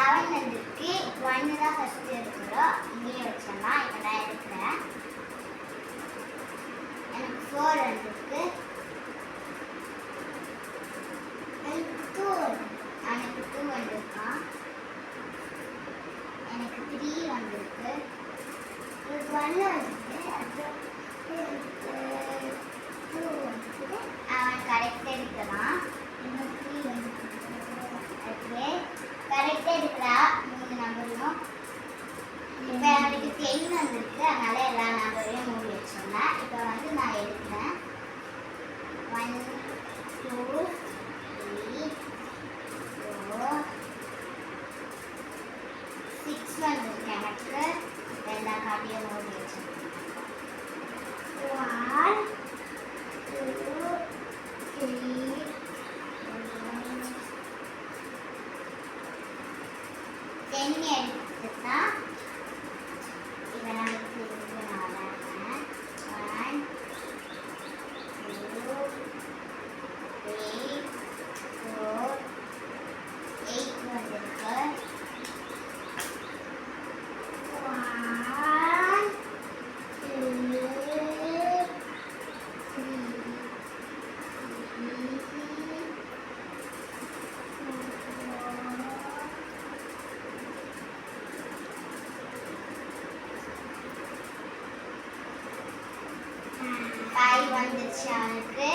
7 வந்திருக்கு. 1 தான் ஃபர்ஸ்ட் இருக்கிறோம். இங்கேயே வச்சிடலாம். இப்போ நான் எடுக்கிறேன். எனக்கு 4 வந்திருக்கு. எனக்கு 2 வந்திருக்கான். எனக்கு 3 வந்திருக்கு. எனக்கு 1 வந்திருக்கு. அப்புறம் 2 வந்திருக்கு. அவன் கரெக்டாக எடுக்கலாம். இன்னும் 3 வந்திருக்கு. ஓகே, கரெக்டாக எடுக்கிறா 3 நம்பரும். இப்போ எனக்கு 10 வந்திருக்கு. அதனால எல்லா நம்பரையும் மூடி வச்சோம்னா இப்போ வந்து நான் எடுக்கிறேன். 1 2 3 4 6 வந்திருக்கு. எனக்கு எல்லா காட்டியும் மூடி வச்சிருக்கேன். 1 2 3 10 எடுத்துட்டா இப்போ நமக்கு இருக்கு. நான் வரேன். 1 2 3 4 8 வந்திருக்கு. 1 2 5 வந்துச்சு அவனுக்கு.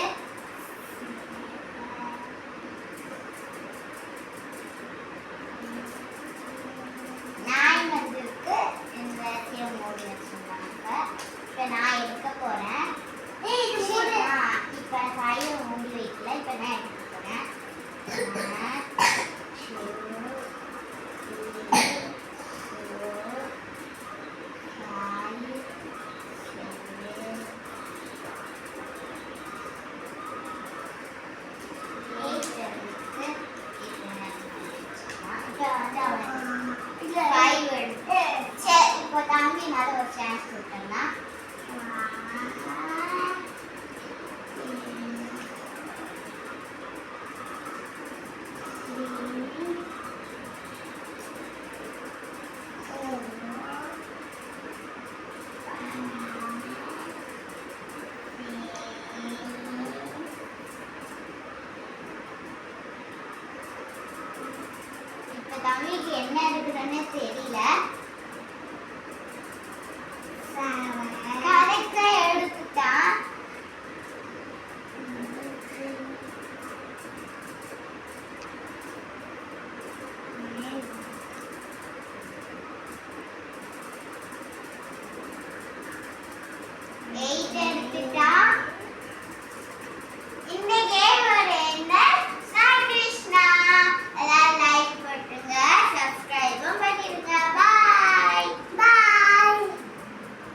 9 வந்திருக்கு. இந்த மூடி வச்சுருந்தாங்க. இப்போ நான் எடுக்க போகிறேன். இப்போ 5 மூடி வைக்கல. இப்போ நான் எடுக்க போகிறேன். இப்போ தம்பி நல்ல ஒரு சான்ஸ் கொடுத்தோம்னா இப்போ தம்பிக்கு என்ன இருக்குதுன்னு தெரியல. கரெக்டா எடுத்துட்டான். எயிட் எடுத்து